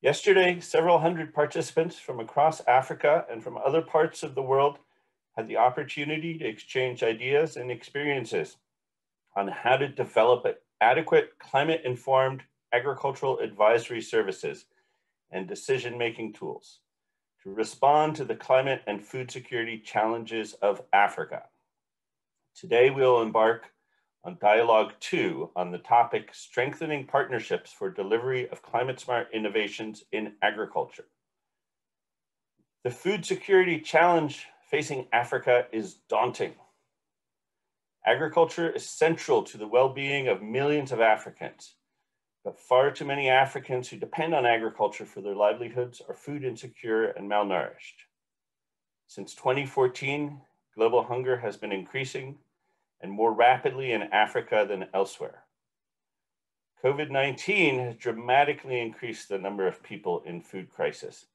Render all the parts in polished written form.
Yesterday, several hundred participants from across Africa and from other parts of the world had the opportunity to exchange ideas and experiences on how to develop adequate climate-informed agricultural advisory services and decision-making tools to respond to the climate and food security challenges of Africa. Today, we'll embark on Dialogue 2 on the topic Strengthening Partnerships for Delivery of Climate-Smart Innovations in Agriculture. The food security challenge facing Africa is daunting. Agriculture is central to the well-being of millions of Africans, but far too many Africans who depend on agriculture for their livelihoods are food insecure and malnourished. Since 2014, global hunger has been increasing and more rapidly in Africa than elsewhere. COVID-19 has dramatically increased the number of people in food crisis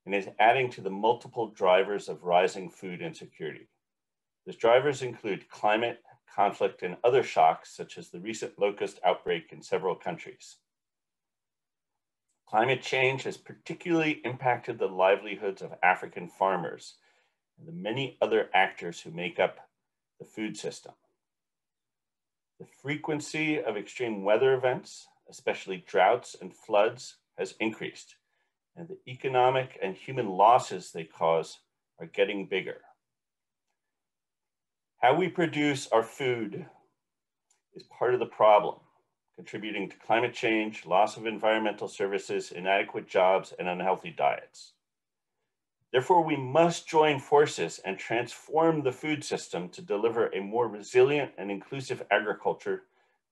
and is adding to the multiple drivers of rising food insecurity. These drivers include climate, conflict, and other shocks, such as the recent locust outbreak in several countries. Climate change has particularly impacted the livelihoods of African farmers and the many other actors who make up the food system. The frequency of extreme weather events, especially droughts and floods, has increased, and the economic and human losses they cause are getting bigger. How we produce our food is part of the problem, contributing to climate change, loss of environmental services, inadequate jobs, and unhealthy diets. Therefore, we must join forces and transform the food system to deliver a more resilient and inclusive agriculture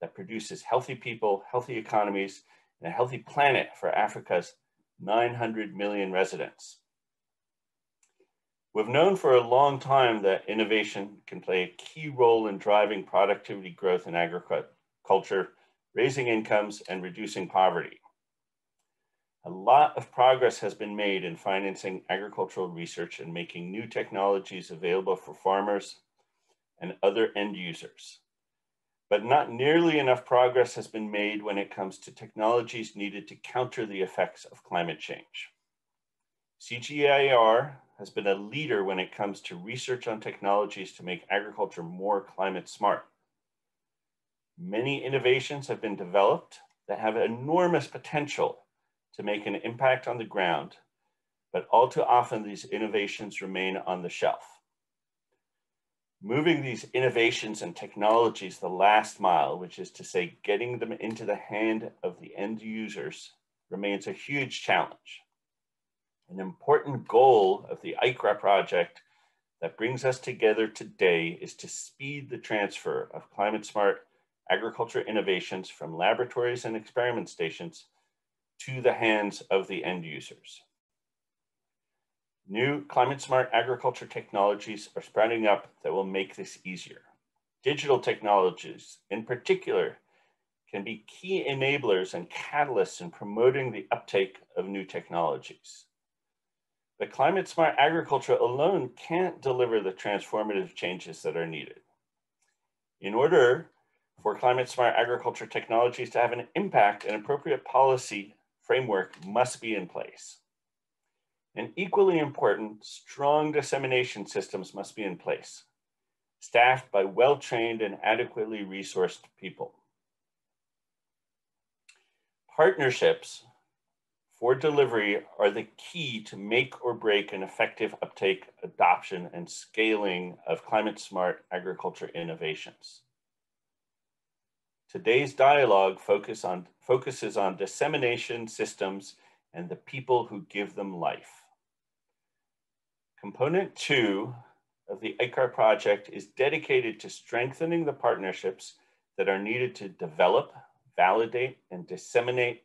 that produces healthy people, healthy economies, and a healthy planet for Africa's 900 million residents. We've known for a long time that innovation can play a key role in driving productivity growth in agriculture, raising incomes, and reducing poverty. A lot of progress has been made in financing agricultural research and making new technologies available for farmers and other end users. But not nearly enough progress has been made when it comes to technologies needed to counter the effects of climate change. CGIAR has been a leader when it comes to research on technologies to make agriculture more climate smart. Many innovations have been developed that have enormous potential to make an impact on the ground, but all too often these innovations remain on the shelf. Moving these innovations and technologies the last mile, which is to say getting them into the hand of the end users, remains a huge challenge. An important goal of the AICCRA project that brings us together today is to speed the transfer of climate-smart agriculture innovations from laboratories and experiment stations to the hands of the end users. New climate-smart agriculture technologies are sprouting up that will make this easier. Digital technologies, in particular, can be key enablers and catalysts in promoting the uptake of new technologies. But climate-smart agriculture alone can't deliver the transformative changes that are needed. In order for climate-smart agriculture technologies to have an impact, an appropriate policy framework must be in place. And equally important, strong dissemination systems must be in place, staffed by well-trained and adequately resourced people. Partnerships for delivery are the key to make or break an effective uptake, adoption, and scaling of climate-smart agriculture innovations. Today's dialogue focuses on dissemination systems and the people who give them life. Component 2 of the AICCRA project is dedicated to strengthening the partnerships that are needed to develop, validate, and disseminate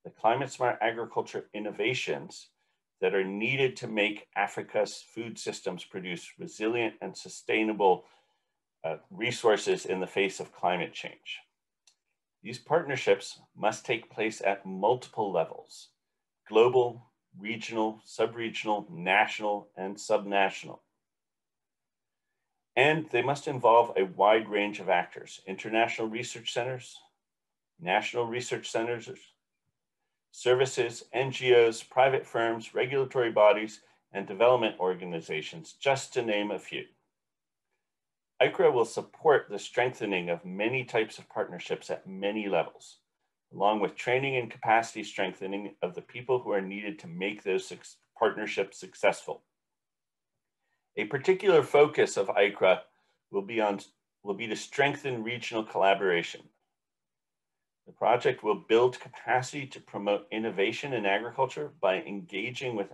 the climate-smart agriculture innovations that are needed to make Africa's food systems produce resilient and sustainable resources in the face of climate change. These partnerships must take place at multiple levels: global, regional, sub-regional, national, and subnational. And they must involve a wide range of actors: international research centers, national research centers, services, NGOs, private firms, regulatory bodies, and development organizations, just to name a few. AICCRA will support the strengthening of many types of partnerships at many levels, along with training and capacity strengthening of the people who are needed to make those partnerships successful. A particular focus of AICCRA will be to strengthen regional collaboration. The project will build capacity to promote innovation in agriculture by engaging with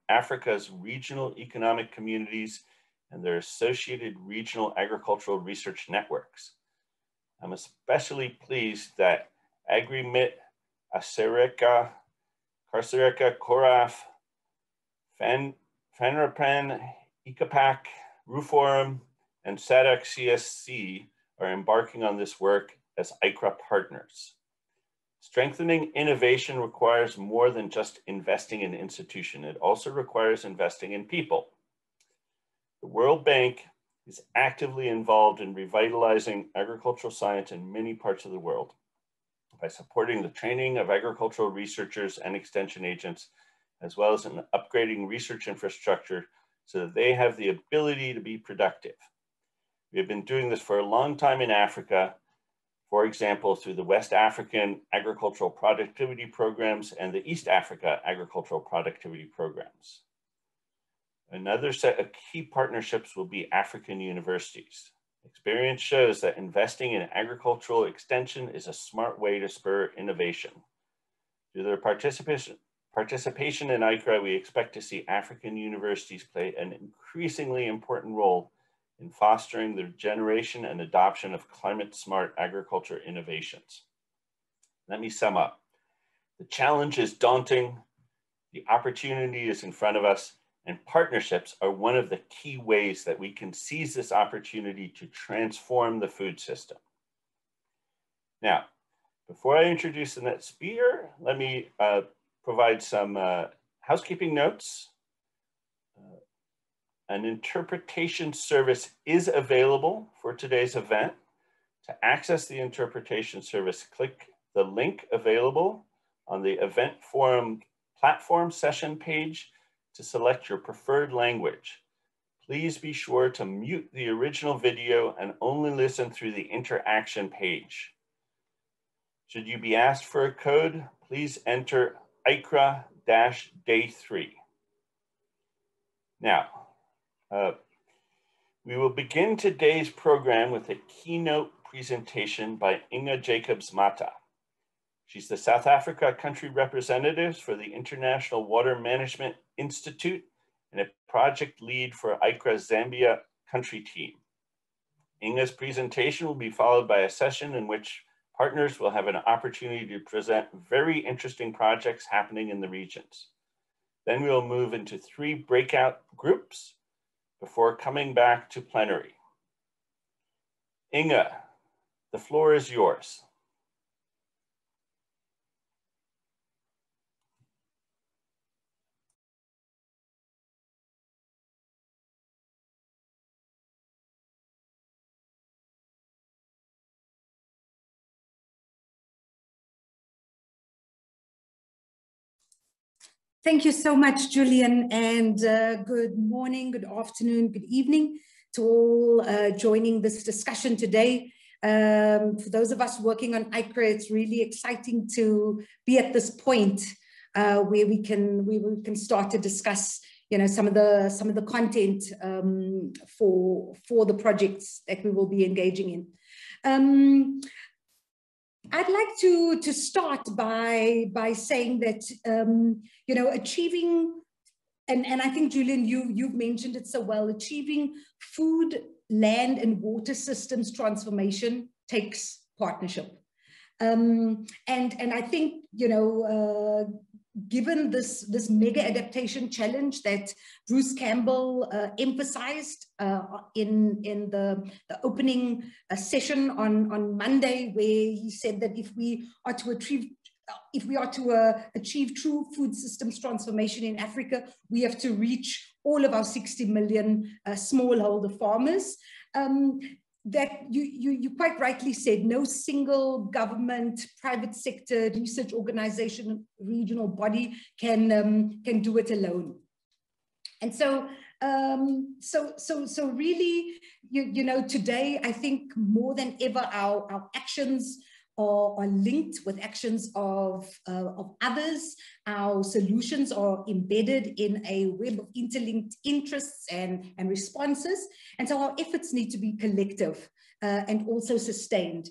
Africa's regional economic communities and their associated regional agricultural research networks. I'm especially pleased that AgriMit, AICCRA, CGIAR, CORAF, FANRAPAN, ICAPAC, RUFORUM, and SADC CSC are embarking on this work as AICCRA partners. Strengthening innovation requires more than just investing in institution. It also requires investing in people. The World Bank is actively involved in revitalizing agricultural science in many parts of the world by supporting the training of agricultural researchers and extension agents, as well as in upgrading research infrastructure so that they have the ability to be productive. We have been doing this for a long time in Africa, for example, through the West African Agricultural Productivity Programs and the East Africa Agricultural Productivity Programs. Another set of key partnerships will be African universities. Experience shows that investing in agricultural extension is a smart way to spur innovation. Through their participation in AICCRA, we expect to see African universities play an increasingly important role in fostering the generation and adoption of climate-smart agriculture innovations. Let me sum up. The challenge is daunting, the opportunity is in front of us, and partnerships are one of the key ways that we can seize this opportunity to transform the food system. Now, before I introduce the next speaker, let me provide some housekeeping notes. An interpretation service is available for today's event. To access the interpretation service, click the link available on the event forum platform session page to select your preferred language. Please be sure to mute the original video and only listen through the interaction page. Should you be asked for a code, please enter AICCRA-Day3. Now, we will begin today's program with a keynote presentation by Inga Jacobs-Mata. She's the South Africa country representative for the International Water Management Institute and a project lead for AICCRA Zambia country team. Inga's presentation will be followed by a session in which partners will have an opportunity to present very interesting projects happening in the regions. Then we will move into 3 breakout groups before coming back to plenary. Inga, the floor is yours. Thank you so much, Julian, and good morning, good afternoon, good evening to all joining this discussion today. For those of us working on AICCRA, it's really exciting to be at this point where we can start to discuss, you know, some of the content for the projects that we will be engaging in. I'd like to start by saying that, you know, achieving, and I think, Julian, you've mentioned it so well, achieving food, land, and water systems transformation takes partnership. And I think, you know, given this mega adaptation challenge that Bruce Campbell emphasized in the opening session on Monday, where he said that if we are to achieve true food systems transformation in Africa, we have to reach all of our 60 million smallholder farmers. that you quite rightly said, no single government, private sector, research organization, regional body can do it alone. And so, so really, you know, today, I think more than ever, our actions are linked with actions of others. Our solutions are embedded in a web of interlinked interests and responses. And so our efforts need to be collective and also sustained.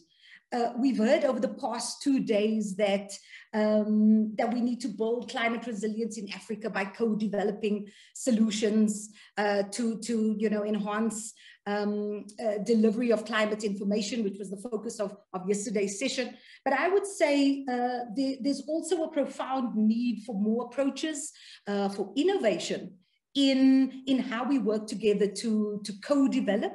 We've heard over the past 2 days that, that we need to build climate resilience in Africa by co-developing solutions to you know, enhance delivery of climate information, which was the focus of yesterday's session. But I would say there's also a profound need for more approaches for innovation in how we work together to co-develop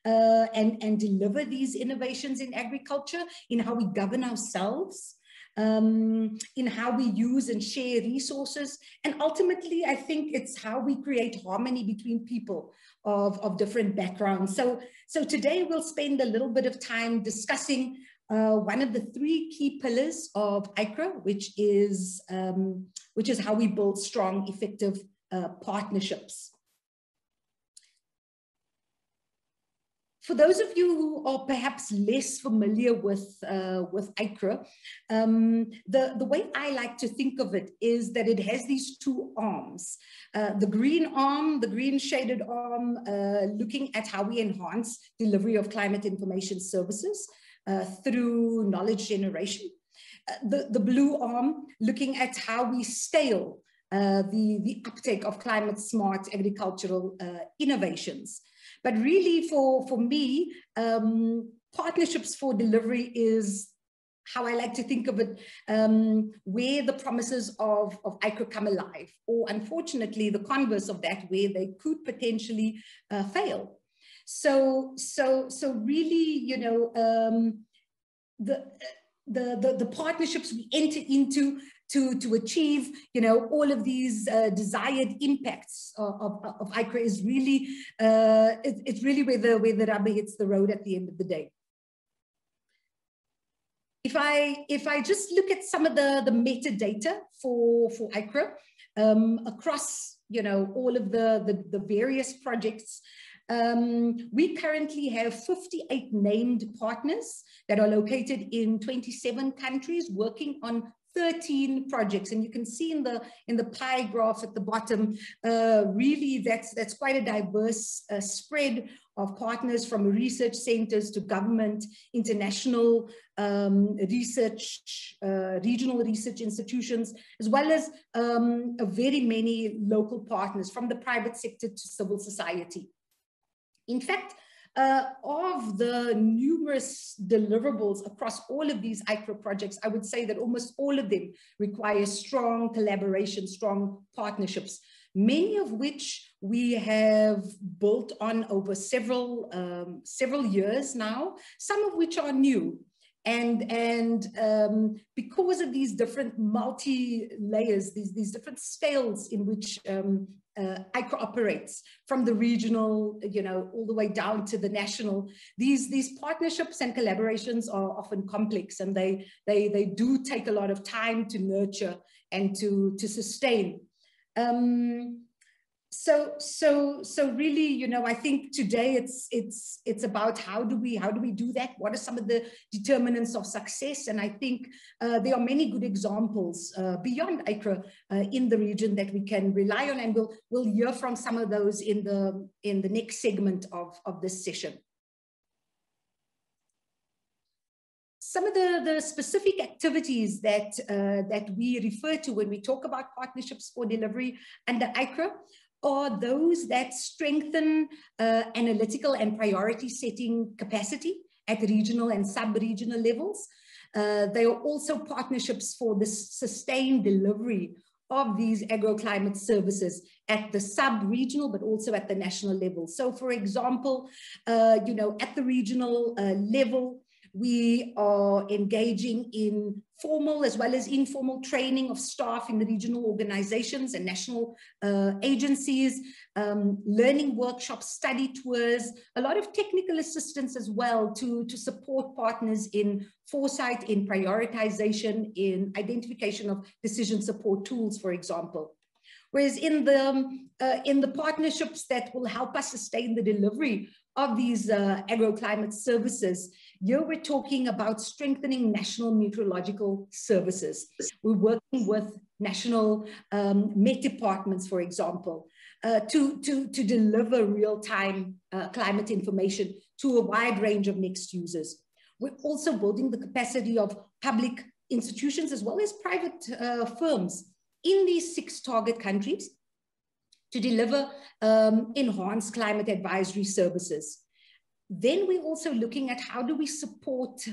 and deliver these innovations in agriculture, in how we govern ourselves, in how we use and share resources. And ultimately, I think it's how we create harmony between people of different backgrounds. So today we'll spend a little bit of time discussing one of the 3 key pillars of AICCRA, which is how we build strong, effective partnerships. For those of you who are perhaps less familiar with AICCRA, the way I like to think of it is that it has these 2 arms. The green arm, the green shaded arm, looking at how we enhance delivery of climate information services through knowledge generation. The blue arm, looking at how we scale the uptake of climate smart agricultural innovations. But really, for me, partnerships for delivery is how I like to think of it, where the promises of AICCRA come alive, or unfortunately, the converse of that, where they could potentially fail. So really, you know, the partnerships we enter into to achieve, you know, all of these desired impacts of AICCRA is really, it's really where the rubber hits the road at the end of the day. If I just look at some of the metadata for AICCRA across, you know, all of the various projects, we currently have 58 named partners that are located in 27 countries working on 13 projects. And you can see in the pie graph at the bottom, really that's quite a diverse spread of partners, from research centers to government, international research, regional research institutions, as well as very many local partners from the private sector to civil society. In fact, of the numerous deliverables across all of these AICCRA projects, I would say that almost all of them require strong collaboration, strong partnerships, many of which we have built on over several years now, some of which are new. And because of these different multi-layers, these different scales in which AICCRA operates, from the regional, you know, all the way down to the national, these partnerships and collaborations are often complex, and they do take a lot of time to nurture and to sustain. So really, you know, I think today it's about how do we do that? What are some of the determinants of success? And I think there are many good examples beyond AICCRA in the region that we can rely on, and we'll hear from some of those in the next segment of this session. Some of the specific activities that we refer to when we talk about partnerships for delivery under AICCRA are those that strengthen analytical and priority setting capacity at regional and sub-regional levels. They are also partnerships for the sustained delivery of these agroclimate services at the sub-regional, but also at the national level. So for example, you know, at the regional level, We are engaging in formal as well as informal training of staff in the regional organizations and national agencies, learning workshops, study tours, a lot of technical assistance as well to support partners in foresight, in prioritization, in identification of decision support tools, for example. Whereas in the partnerships that will help us sustain the delivery of these agroclimate services, here we're talking about strengthening national meteorological services. We're working with national Met departments, for example, to deliver real-time climate information to a wide range of mixed users. We're also building the capacity of public institutions as well as private firms in these 6 target countries to deliver enhanced climate advisory services. Then we're also looking at how do we support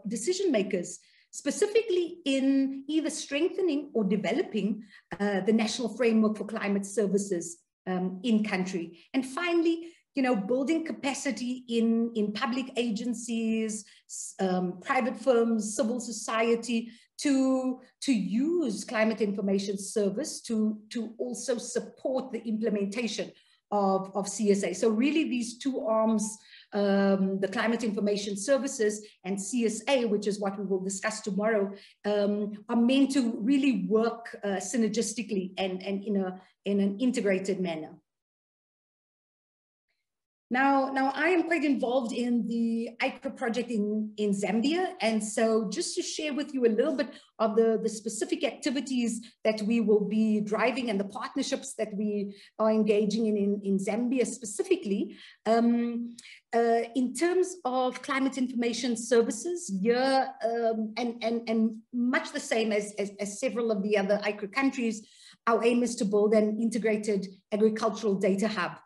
decision makers, specifically in either strengthening or developing the national framework for climate services in country. And finally, building capacity in public agencies, private firms, civil society, to use climate information service to also support the implementation of CSA. So really these 2 arms, the climate information services and CSA, which is what we will discuss tomorrow, are meant to really work synergistically and in an integrated manner. Now I am quite involved in the AICCRA project in Zambia. And so just to share with you a little bit of the specific activities that we will be driving and the partnerships that we are engaging in Zambia specifically. In terms of climate information services, here, and much the same as several of the other AICCRA countries, our aim is to build an integrated agricultural data hub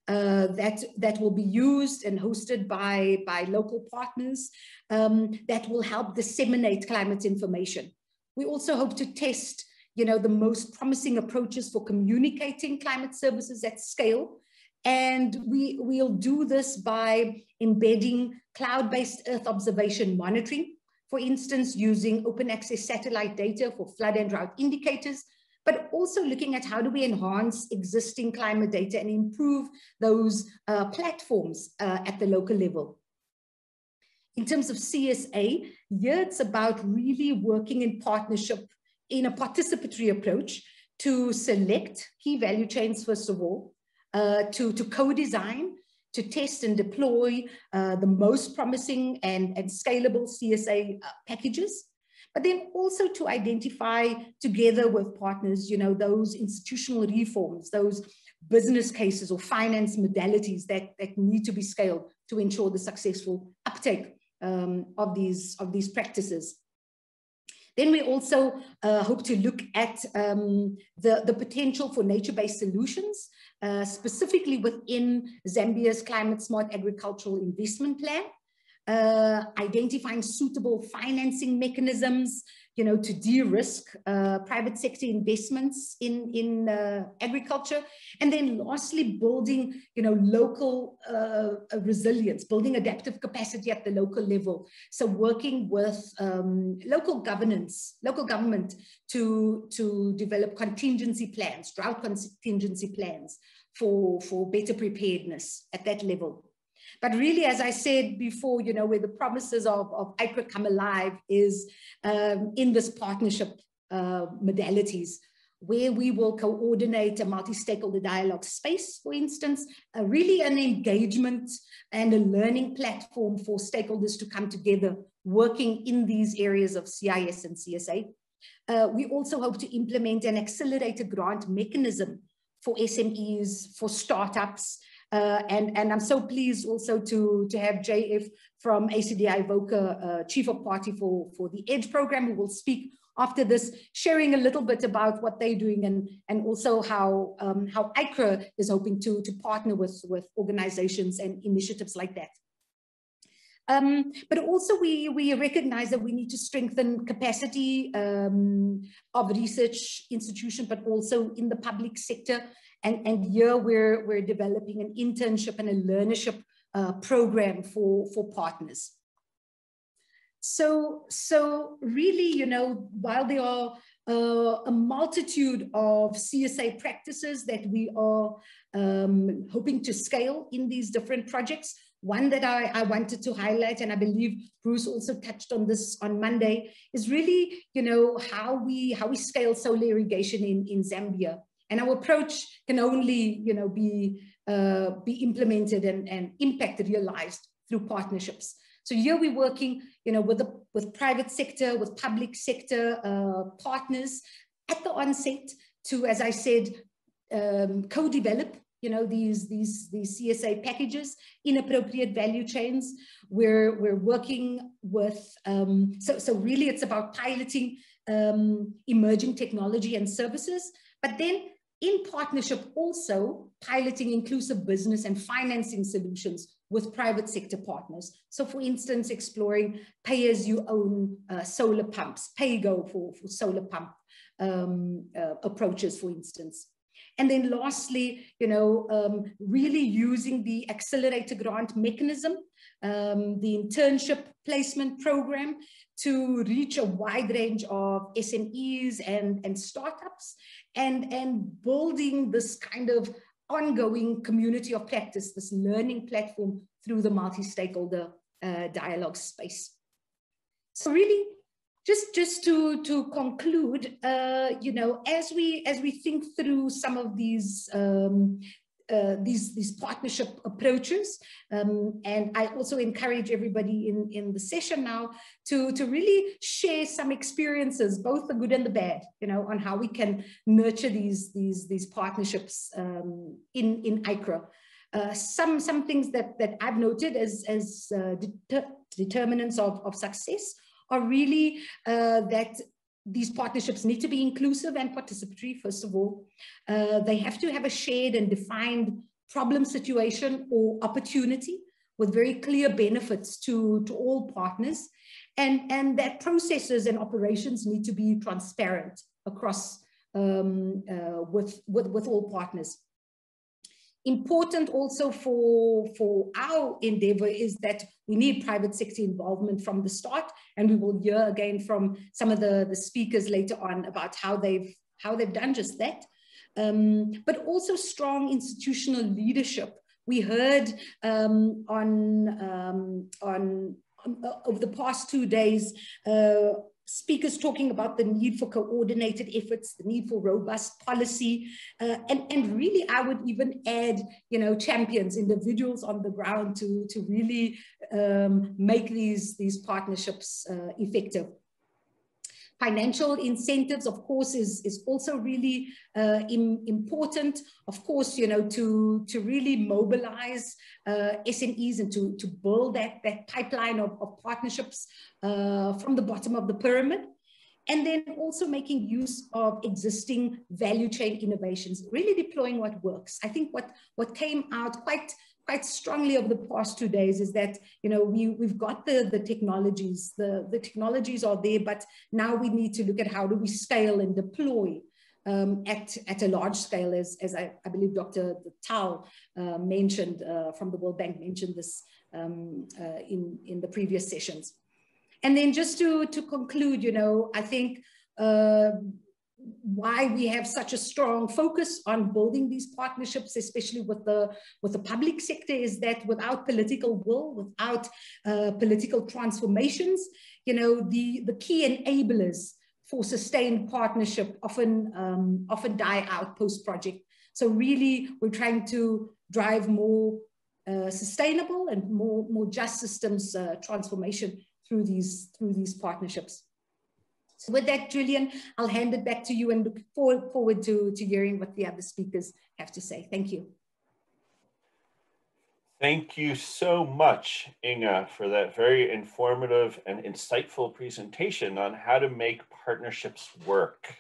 that will be used and hosted by local partners that will help disseminate climate information. We also hope to test, the most promising approaches for communicating climate services at scale. And we'll do this by embedding cloud-based Earth observation monitoring, for instance, using open access satellite data for flood and drought indicators, but also looking at how do we enhance existing climate data and improve those platforms at the local level. In terms of CSA, here it's about really working in partnership in a participatory approach to select key value chains, first of all, to co-design, to test and deploy the most promising and scalable CSA packages, but then also to identify together with partners, those institutional reforms, those business cases or finance modalities that need to be scaled to ensure the successful uptake of these practices. Then we also hope to look at the potential for nature-based solutions, specifically within Zambia's climate smart agricultural investment plan, identifying suitable financing mechanisms, to de-risk private sector investments in agriculture, and then lastly building, local resilience, building adaptive capacity at the local level. So working with local government to develop contingency plans, drought contingency plans for better preparedness at that level. But really, as I said before, where the promises of AICCRA come alive is in this partnership modalities, where we will coordinate a multi-stakeholder dialogue space, for instance, really an engagement and a learning platform for stakeholders to come together working in these areas of CIS and CSA. We also hope to implement an accelerated grant mechanism for SMEs, for startups, and I'm so pleased also to have JF from ACDI VOCA, Chief of Party for the EDGE program, who will speak after this, sharing a little bit about what they're doing and also how AICCRA is hoping to partner with organizations and initiatives like that. But also we recognize that we need to strengthen capacity of research institutions, but also in the public sector. And here we're developing an internship and a learnership program for partners. So really, you know, while there are a multitude of CSA practices that we are hoping to scale in these different projects, one that I wanted to highlight, and I believe Bruce also touched on this on Monday, is really, you know, how we scale solar irrigation in Zambia. And our approach can only, you know, be implemented and impact realized through partnerships. So here we're working, you know, with private sector, with public sector partners at the onset to, as I said, co-develop, you know, these CSA packages in appropriate value chains. We're working with, so really it's about piloting emerging technology and services, but then in partnership also piloting inclusive business and financing solutions with private sector partners. So for instance, exploring pay-as-you-own solar pumps, pay-go for solar pump approaches, for instance. And then lastly, you know, really using the accelerator grant mechanism, the internship placement program to reach a wide range of SMEs and startups, and building this kind of ongoing community of practice, this learning platform through the multi-stakeholder dialogue space. So really, just to conclude, you know, as we think through some of these partnership approaches, and I also encourage everybody in the session now to really share some experiences, both the good and the bad, you know, on how we can nurture these partnerships in AICCRA. Some things that I've noted as determinants of success are really that these partnerships need to be inclusive and participatory, first of all. They have to have a shared and defined problem situation or opportunity with very clear benefits to all partners. And that processes and operations need to be transparent across with all partners. Important also for our endeavor is that we need private sector involvement from the start, and we will hear again from some of the speakers later on about how they've done just that. But also strong institutional leadership. We heard over the past 2 days, speakers talking about the need for coordinated efforts, the need for robust policy, and really I would even add, you know, champions, individuals on the ground to really make these partnerships effective. Financial incentives, of course, is also really important. Of course, you know, to really mobilize SMEs and to build that pipeline of partnerships from the bottom of the pyramid. And then also making use of existing value chain innovations, really deploying what works. I think what came out quite strongly over the past 2 days is that, you know, we've got the technologies, the technologies are there, but now we need to look at how do we scale and deploy at a large scale, as I believe Dr. Tal mentioned from the World Bank mentioned this in the previous sessions. And then just to conclude, you know, I think why we have such a strong focus on building these partnerships, especially with the public sector, is that without political will, without political transformations, you know, the key enablers for sustained partnership often die out post-project. So really, we're trying to drive more sustainable and more just systems transformation through these partnerships. So with that, Julian, I'll hand it back to you and look forward to hearing what the other speakers have to say. Thank you. Thank you so much, Inga, for that very informative and insightful presentation on how to make partnerships work.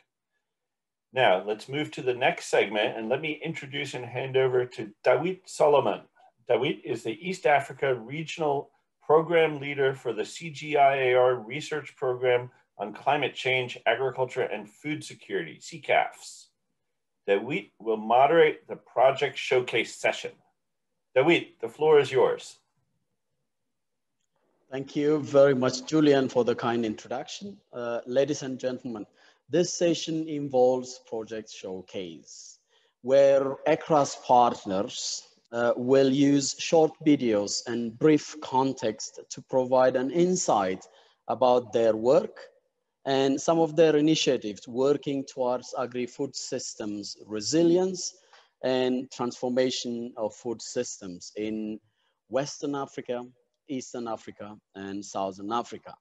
Now, let's move to the next segment, and let me introduce and hand over to Dawit Solomon. Dawit is the East Africa Regional Program Leader for the CGIAR Research Program on Climate Change, Agriculture, and Food Security, CCAFS. Dawit will moderate the project showcase session. Dawit, the floor is yours. Thank you very much, Julian, for the kind introduction. Ladies and gentlemen, this session involves Project Showcase, where AICCRA's partners will use short videos and brief context to provide an insight about their work and some of their initiatives working towards agri-food systems resilience and transformation of food systems in Western Africa, Eastern Africa, and Southern Africa.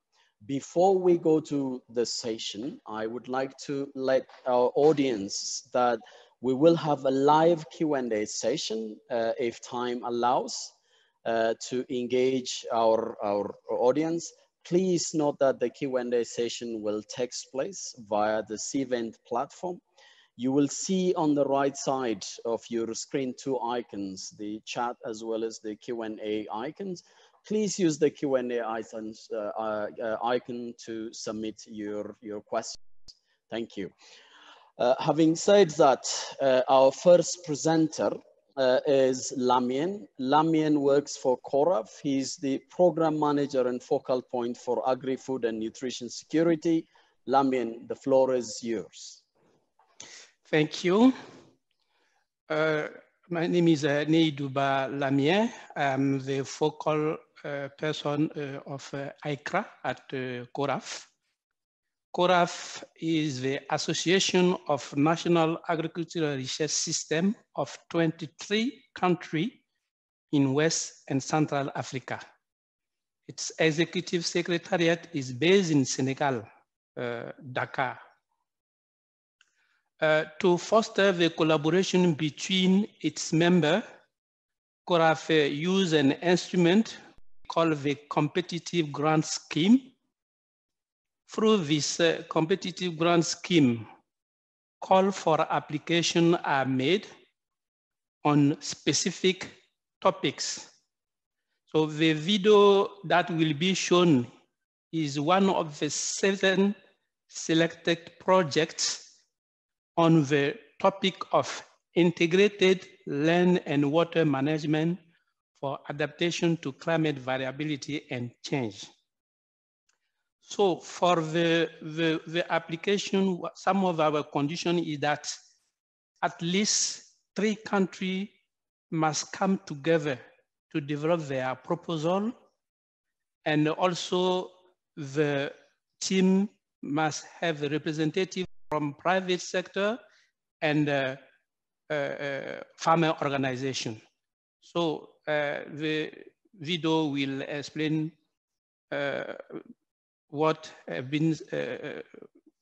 Before we go to the session, I would like to let our audience that we will have a live Q&A session if time allows to engage our audience. Please note that the Q&A session will take place via the CVent platform. You will see on the right side of your screen two icons, the chat as well as the Q&A icons. Please use the Q&A icon to submit your questions. Thank you. Having said that, our first presenter is Lamien. Lamien works for CORAF. He's the program manager and focal point for agri-food and nutrition security. Lamien, the floor is yours. Thank you. My name is Neiduba Lamien. I'm the focal person of AICCRA at CORAF. CORAF is the Association of National Agricultural Research System of 23 countries in West and Central Africa. Its executive secretariat is based in Senegal, Dakar. To foster the collaboration between its members, CORAF uses an instrument called the Competitive Grant Scheme. Through this competitive grant scheme, calls for application are made on specific topics. So the video that will be shown is one of the 7 selected projects on the topic of integrated land and water management for adaptation to climate variability and change. So for the application, some of our condition is that at least 3 countries must come together to develop their proposal, and also the team must have a representative from private sector and farmer organization. So the video will explain what have been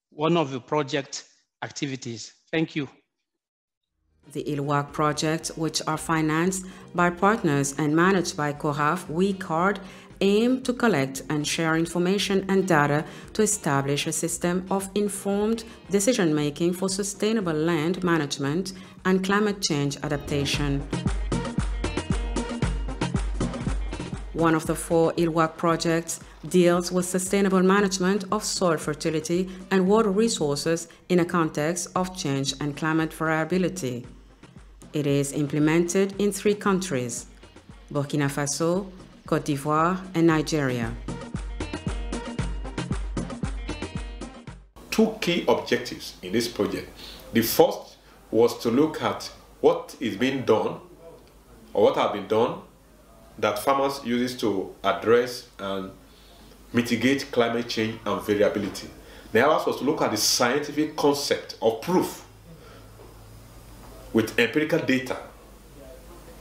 one of the project activities. Thank you. The ILWAC projects, which are financed by partners and managed by CORAF, WeCard, aim to collect and share information and data to establish a system of informed decision-making for sustainable land management and climate change adaptation. One of the 4 ILWAC projects deals with sustainable management of soil fertility and water resources in a context of change and climate variability. It is implemented in 3 countries, Burkina Faso, Côte d'Ivoire, and Nigeria. 2 key objectives in this project. The first was to look at what is being done, or what have been done, that farmers use to address and mitigate climate change and variability. The other was to look at the scientific concept of proof with empirical data,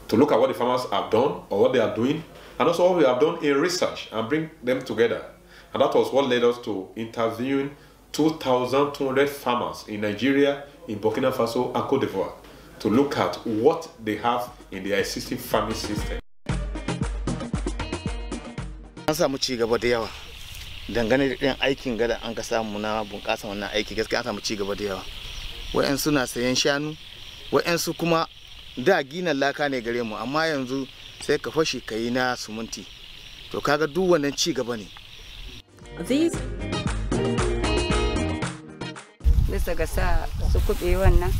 to look at what the farmers have done or what they are doing, and also what we have done in research, and bring them together. And that was what led us to interviewing 2,200 farmers in Nigeria, in Burkina Faso, and Côte d'Ivoire to look at what they have in their existing farming system. An samu ci gaba da yawa dangane da irin aikin gada an ka samu na bunƙasa wannan aiki, gaskiya an samu ci gaba da yawa. Wa'yansu na sayan shanu, wa'yansu kuma da gina laka ne gare mu, amma yanzu sai ka fashi ka yi na sumunti. To kaga duk wannan ci gaba ne. Bisa ga sa su kuɓe wannan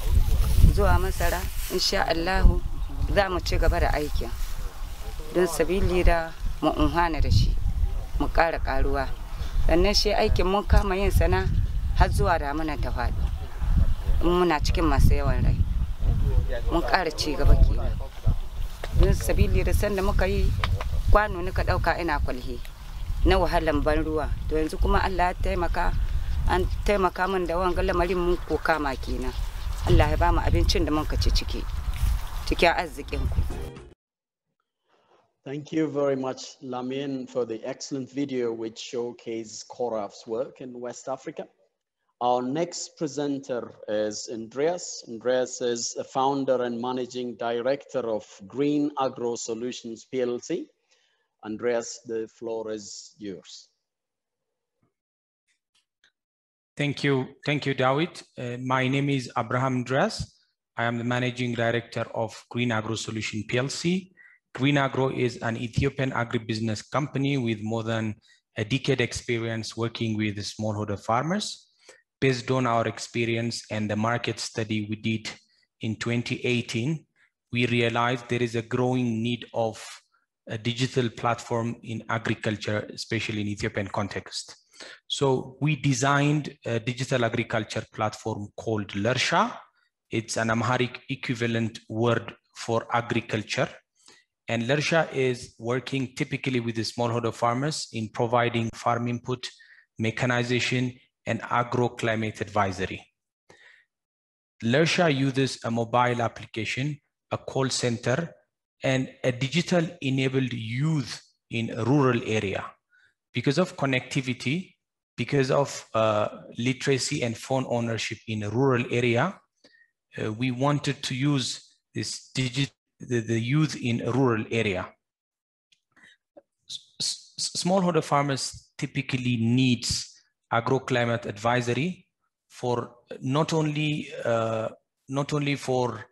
zuwa masara, insha Allahu za mu ci gaba da aikin don sabili da mu unhana da shi. mu ƙara ƙaruwa sannan shi aikin mun kama yin sana har zuwa damuna ta faɗo muna cikin masu yawan rai mun ƙara ci gaba kenan don sabili da sanda muka yi kwano nika ɗauka ina kwalhi na wahalan ban ruwa to yanzu kuma Allah ya taimaka an taimaka min da wanga lamarin mun ko kama kenan Allah ya ba mu abincin da mun ka ci cikin arzikin ku. Thank you very much, Lamien, for the excellent video which showcases CORAF's work in West Africa. Our next presenter is Andreas. Andreas is a founder and managing director of Green Agro Solutions PLC. Andreas, the floor is yours. Thank you, David. My name is Abraham Andreas. I am the managing director of Green Agro Solutions PLC. Green Agro is an Ethiopian agribusiness company with more than a decade experience working with smallholder farmers. Based on our experience and the market study we did in 2018, we realized there is a growing need of a digital platform in agriculture, especially in Ethiopian context. So we designed a digital agriculture platform called LUSAKA. It's an Amharic equivalent word for agriculture. And LUSAKA is working typically with the smallholder farmers in providing farm input, mechanization, and agro-climate advisory. LUSAKA uses a mobile application, a call center, and a digital-enabled youth in a rural area. Because of connectivity, because of literacy and phone ownership in a rural area, we wanted to use this the youth in a rural area. Smallholder farmers typically needs agroclimate advisory for not only for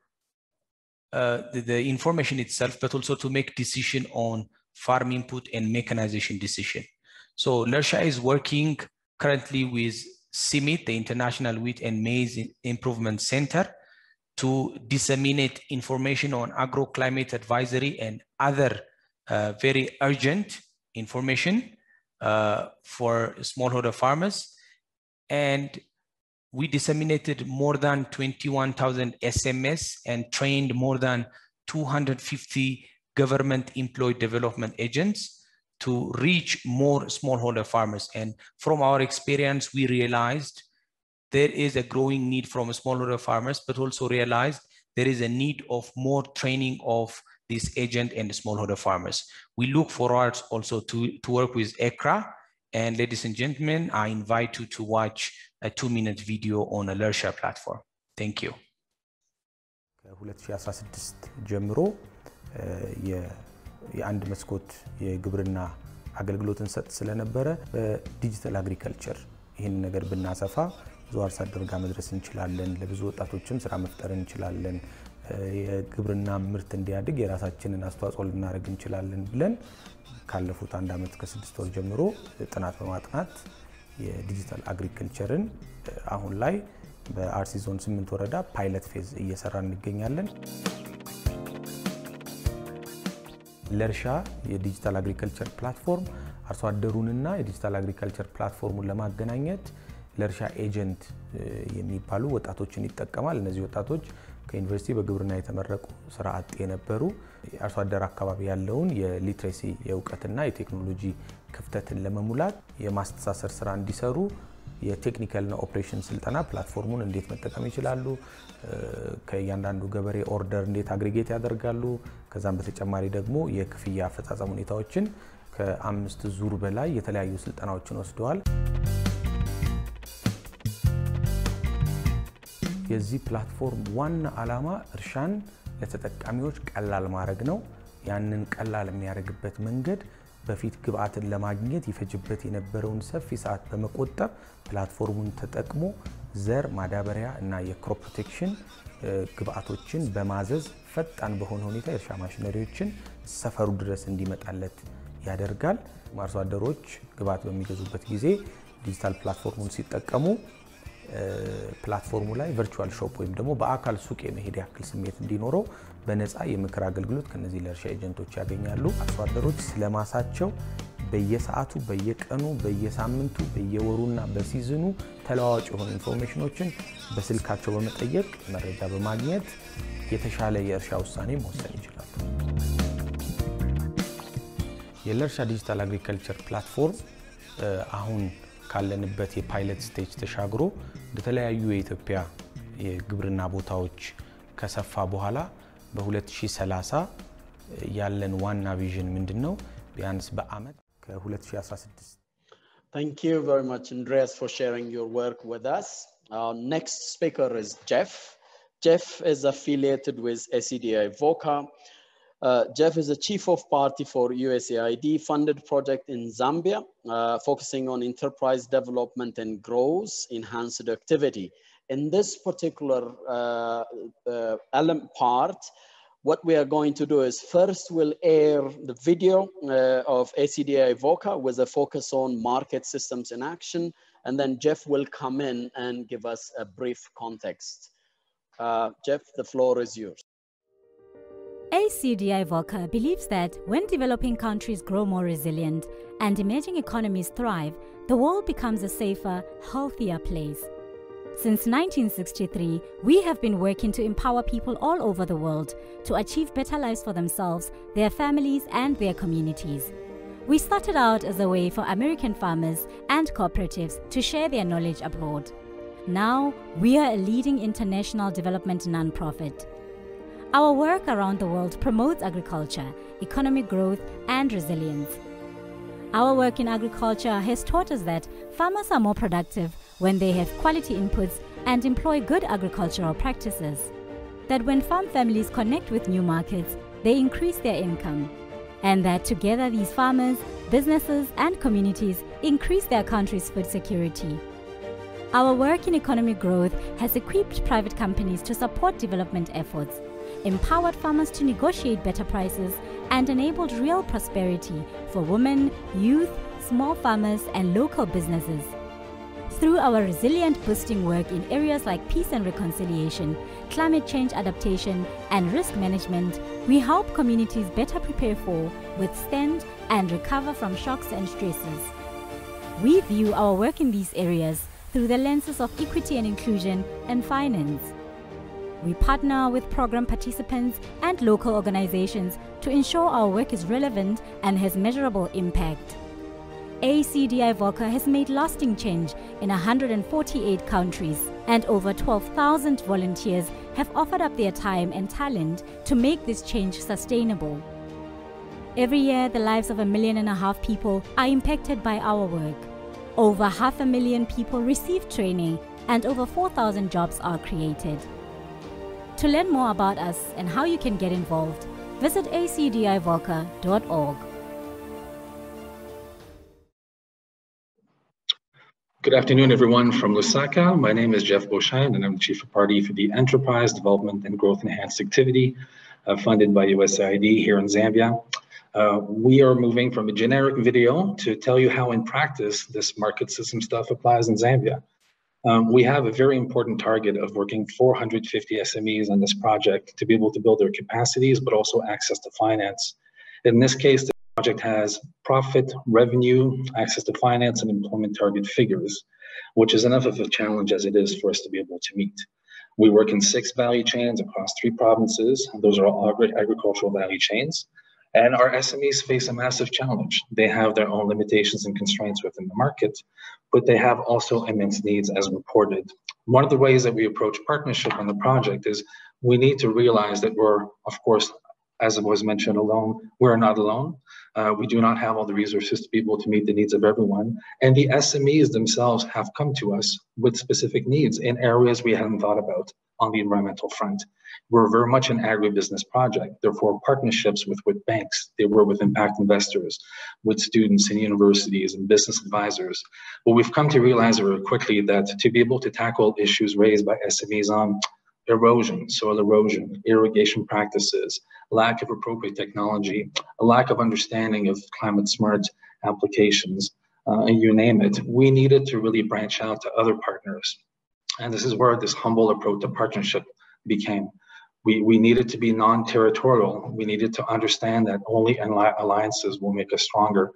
the information itself, but also to make decision on farm input and mechanization decision. So LUSAKA is working currently with CIMIT, the International Wheat and Maize Improvement Center, to disseminate information on agroclimate advisory and other very urgent information for smallholder farmers. And we disseminated more than 21,000 SMS and trained more than 250 government employed development agents to reach more smallholder farmers. And from our experience, we realized there is a growing need from smallholder farmers, but also realized there is a need of more training of this agent and smallholder farmers. We look forward also to work with AICCRA. And ladies and gentlemen, I invite you to watch a 2-minute video on a LUSAKA platform. Thank you. 2016 ጀምሮ የአንድ መስኮት የግብርና አገልግሎትን ሰጥ ስለነበረ በዲጂታል አግሪካልቸር ይሄን ነገር ብናሰፋ ብዙ አርሶ አደር ጋር መድረስ እንችላለን ለብዙ ወጣቶችም ስራ መፍጠር እንችላለን የግብርና ምርት እንዲያድግ የራሳችንን አስተዋጽኦ ልናደርግ እንችላለን ብለን ካለፉት አንድ አመት ከ6 ወር ጀምሮ ጥናት በማጥናት የዲጂታል አግሪካልቸርን አሁን ላይ በአርሲ ዞን 8 ወረዳ ፓይለት ፌዝ እየሰራን እንገኛለን LUSAKA የዲጂታል አግሪካልቸር ፕላትፎርም አርሶ አደሩንና የዲጂታል አግሪካልቸር ፕላትፎርሙን ለማገናኘት LUSAKA ኤጀንት የሚባሉ ወጣቶችን ይጠቀማል እነዚህ ወጣቶች ከዩኒቨርሲቲ በግብርና የተመረቁ ስራ አጥ የነበሩ አርሶ አደር አካባቢ ያለውን የሊትሬሲ የእውቀትና የቴክኖሎጂ ክፍተትን ለመሙላት የማስተሳሰር ስራ እንዲሰሩ የቴክኒካልና ኦፕሬሽን ስልጠና ፕላትፎርሙን እንዴት መጠቀም ይችላሉ ከያንዳንዱ ገበሬ ኦርደር እንዴት አግሪጌት ያደርጋሉ ከዛም በተጨማሪ ደግሞ የክፍያ አፈጻጸም ሁኔታዎችን ከ5 ዙር በላይ የተለያዩ ስልጠናዎችን ወስደዋል የዚህ ፕላትፎርም ዋና ዓላማ እርሻን ለተጠቃሚዎች ቀላል ማድረግ ነው ያንን ቀላል የሚያደርግበት መንገድ በፊት ግብአትን ለማግኘት ይፈጅበት የነበረውን ሰፊ ሰዓት በመቆጠብ ፕላትፎርሙን ተጠቅሞ ዘር ማዳበሪያ እና የክሮፕ ፕሮቴክሽን ግብአቶችን በማዘዝ ፈጣን በሆነ ሁኔታ የእርሻ ማሽነሪዎችን ሰፈሩ ድረስ እንዲመጣለት ያደርጋል አርሶ አደሮች ግብአት በሚገዙበት ጊዜ ዲጂታል ፕላትፎርሙን ሲጠቀሙ ፕላትፎርሙ ላይ ቨርቹዋል ሾፕ ወይም ደግሞ በአካል ሱቅ የመሄድ ያክል ስሜት እንዲኖረው በነፃ የምክር አገልግሎት ከነዚህ ለእርሻ ኤጀንቶች ያገኛሉ አርሶ አደሮች ስለማሳቸው በየሰዓቱ በየቀኑ በየሳምንቱ በየወሩና በሲዝኑ ተለዋዋጭ የሆኑ ኢንፎርሜሽኖችን በስልካቸው በመጠየቅ መረጃ በማግኘት የተሻለ የእርሻ ውሳኔ መወሰን ይችላሉ። የለርሻ ዲጂታል አግሪካልቸር ፕላትፎርም አሁን ካለንበት የፓይለት ስቴጅ ተሻግሮ በተለያዩ የኢትዮጵያ የግብርና ቦታዎች ከሰፋ በኋላ በ2030 ያለን ዋና ቪዥን ምንድነው? ቢያንስ በአመት ከ2016 Thank you very much, Andreas, for sharing your work with us. Our next speaker is Jeff. Jeff is affiliated with ACDI VOCA. Jeff is the chief of party for USAID funded project in Zambia, focusing on enterprise development and growth, enhanced activity. In this particular part, what we are going to do is first we'll air the video of ACDI VOCA with a focus on market systems in action, and then Jeff will come in and give us a brief context. Jeff, the floor is yours. ACDI VOCA believes that when developing countries grow more resilient and emerging economies thrive, the world becomes a safer, healthier place. Since 1963, we have been working to empower people all over the world to achieve better lives for themselves, their families, and their communities. We started out as a way for American farmers and cooperatives to share their knowledge abroad. Now, we are a leading international development nonprofit. Our work around the world promotes agriculture, economic growth, and resilience. Our work in agriculture has taught us that farmers are more productive when they have quality inputs and employ good agricultural practices. That when farm families connect with new markets, they increase their income. And that together these farmers, businesses, and communities increase their country's food security. Our work in economic growth has equipped private companies to support development efforts, empowered farmers to negotiate better prices, and enabled real prosperity for women, youth, small farmers, and local businesses. Through our resilient boosting work in areas like peace and reconciliation, climate change adaptation, and risk management, we help communities better prepare for, withstand, and recover from shocks and stresses. We view our work in these areas through the lenses of equity and inclusion and finance. We partner with program participants and local organizations to ensure our work is relevant and has measurable impact. ACDI VOCA has made lasting change in 148 countries, and over 12,000 volunteers have offered up their time and talent to make this change sustainable. Every year, the lives of 1.5 million people are impacted by our work. Over 500,000 people receive training, and over 4,000 jobs are created. To learn more about us and how you can get involved, visit acdivoca.org. Good afternoon, everyone from LUSAKA. My name is Jeff Beauchamp, and I'm the Chief of Party for the Enterprise Development and Growth Enhanced Activity funded by USAID here in Zambia. We are moving from a generic video to tell you how in practice this market system stuff applies in Zambia. We have a very important target of working 450 SMEs on this project to be able to build their capacities, but also access to finance. In this case, the project has profit, revenue, access to finance, and employment target figures, which is enough of a challenge as it is for us to be able to meet. We work in 6 value chains across 3 provinces. Those are all agricultural value chains. And our SMEs face a massive challenge. They have their own limitations and constraints within the market, but they have also immense needs as reported. One of the ways that we approach partnership on the project is we need to realize that we're, of course, as it was mentioned, alone. We're not alone. We do not have all the resources to be able to meet the needs of everyone. And the SMEs themselves have come to us with specific needs in areas we hadn't thought about on the environmental front. We're very much an agribusiness project. Therefore, partnerships with banks, they were with impact investors, with students in universities and business advisors. But we've come to realize very quickly that to be able to tackle issues raised by SMEs on erosion, soil erosion, irrigation practices, lack of appropriate technology, a lack of understanding of climate smart applications, and you name it, we needed to really branch out to other partners. And this is where this humble approach to partnership became. We needed to be non-territorial. We needed to understand that only alliances will make us stronger,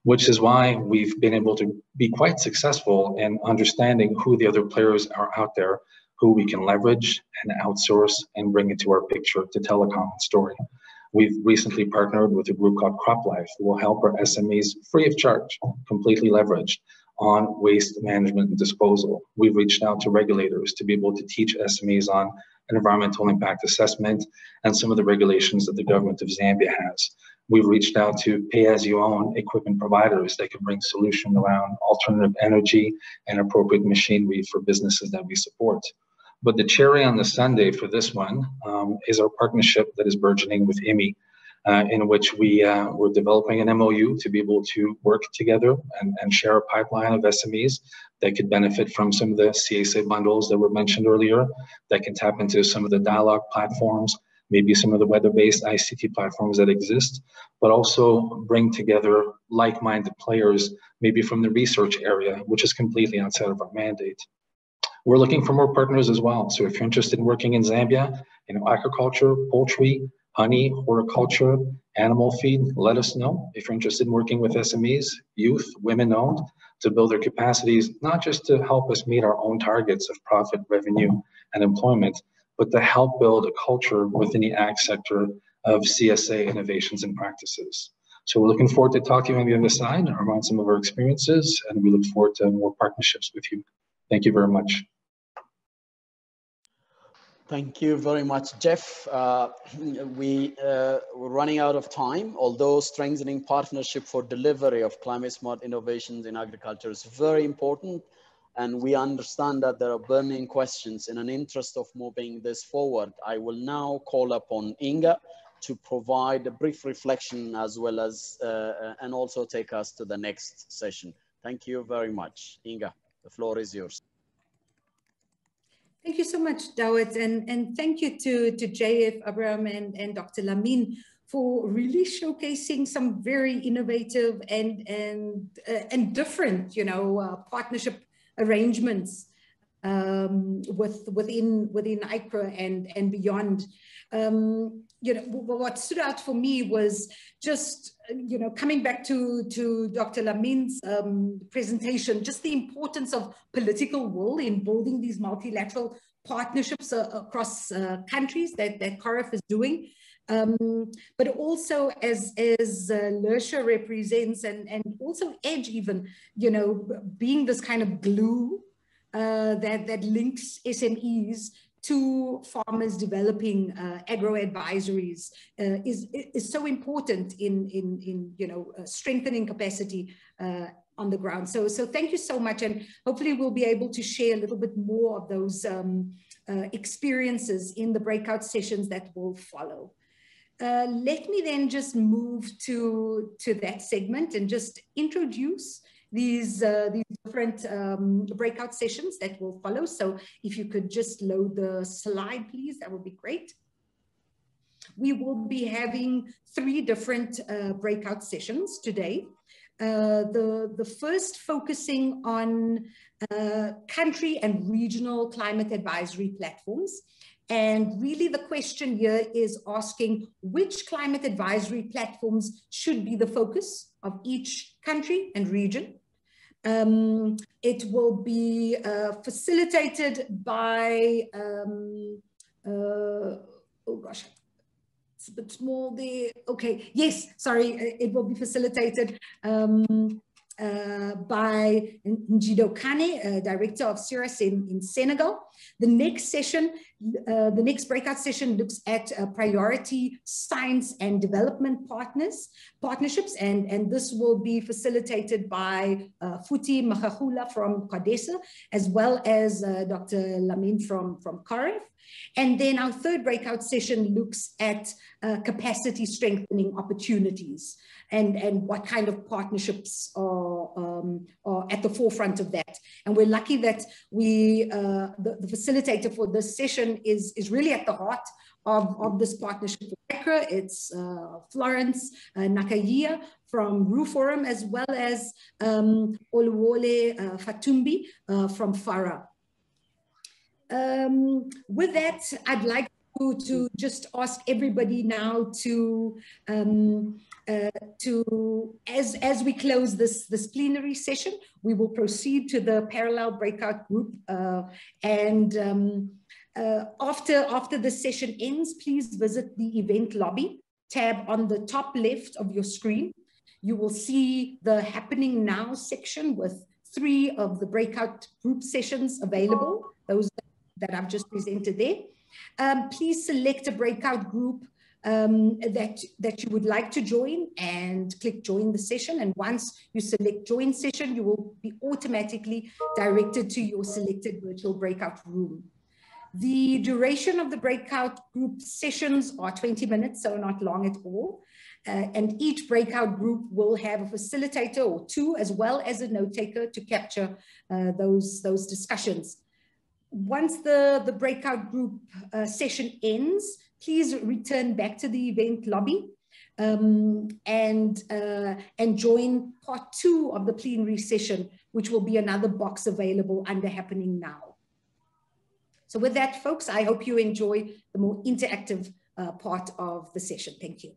which is why we've been able to be quite successful in understanding who the other players are out there, who we can leverage and outsource and bring into our picture to tell a common story. We've recently partnered with a group called CropLife, who will help our SMEs free of charge, completely leveraged on waste management and disposal. We've reached out to regulators to be able to teach SMEs on environmental impact assessment and some of the regulations that the government of Zambia has. We've reached out to pay-as-you-own equipment providers that can bring solutions around alternative energy and appropriate machinery for businesses that we support. But the cherry on the sundae for this one is our partnership that is burgeoning with IMI, in which we're developing an MOU to be able to work together and share a pipeline of SMEs that could benefit from some of the CSA bundles that were mentioned earlier, that can tap into some of the dialogue platforms, maybe some of the weather-based ICT platforms that exist, but also bring together like-minded players, maybe from the research area, which is completely outside of our mandate. We're looking for more partners as well. So if you're interested in working in Zambia, agriculture, poultry, honey, horticulture, animal feed, let us know. If you're interested in working with SMEs, youth, women-owned, to build their capacities, not just to help us meet our own targets of profit, revenue, and employment, but to help build a culture within the ag sector of CSA innovations and practices. So we're looking forward to talking on the other side around some of our experiences, and we look forward to more partnerships with you. Thank you very much. Thank you very much, Jeff. We're running out of time, although strengthening partnership for delivery of climate smart innovations in agriculture is very important. And we understand that there are burning questions. In an interest of moving this forward, I will now call upon Inga to provide a brief reflection as well as, and also take us to the next session. Thank you very much. Inga, the floor is yours. Thank you so much, Dawit, and thank you to JF, Abraham, and Dr. Lamine for really showcasing some very innovative and different, partnership arrangements within AICCRA and beyond. What stood out for me was just, coming back to Dr. Lamine's presentation, just the importance of political will in building these multilateral partnerships across countries that CORAF is doing. But also as LUSAKA represents and also EDGE even, being this kind of glue that links SMEs to farmers developing agro advisories is so important in strengthening capacity on the ground. So thank you so much, and hopefully we'll be able to share a little bit more of those experiences in the breakout sessions that will follow. Let me then just move to that segment and just introduce these different breakout sessions that will follow. So if you could just load the slide, please, that would be great. We will be having 3 different breakout sessions today. The first focusing on country and regional climate advisory platforms. And really the question here is asking which climate advisory platforms should be the focus of each country and region. It will be facilitated by, oh gosh, it's a bit small there. Okay, yes, sorry, it will be facilitated by Njido Kane, Director of CIRAS in Senegal. The next session, the next breakout session looks at priority science and development partnerships, and this will be facilitated by Futi Makahula from Kadesa, as well as Dr. Lamine from CORAF. And then our third breakout session looks at capacity strengthening opportunities and what kind of partnerships are at the forefront of that. And we're lucky that the facilitator for this session is really at the heart of this partnership with AICCRA. It's Florence Nakayia from RU Forum, as well as Oluwole Fatumbi from FARA. With that, I'd like to just ask everybody now to as we close this plenary session, we will proceed to the parallel breakout group, and after the session ends, please visit the event lobby tab on the top left of your screen. You will see the happening now section with 3 of the breakout group sessions available, those that I've just presented there. Please select a breakout group that you would like to join and click join the session. And once you select join session, you will be automatically directed to your selected virtual breakout room. The duration of the breakout group sessions are 20 minutes, so not long at all. And each breakout group will have a facilitator or 2, as well as a note taker to capture those discussions. Once the breakout group session ends, please return back to the event lobby and join part 2 of the plenary session, which will be another box available under happening now. So with that, folks, I hope you enjoy the more interactive part of the session. Thank you.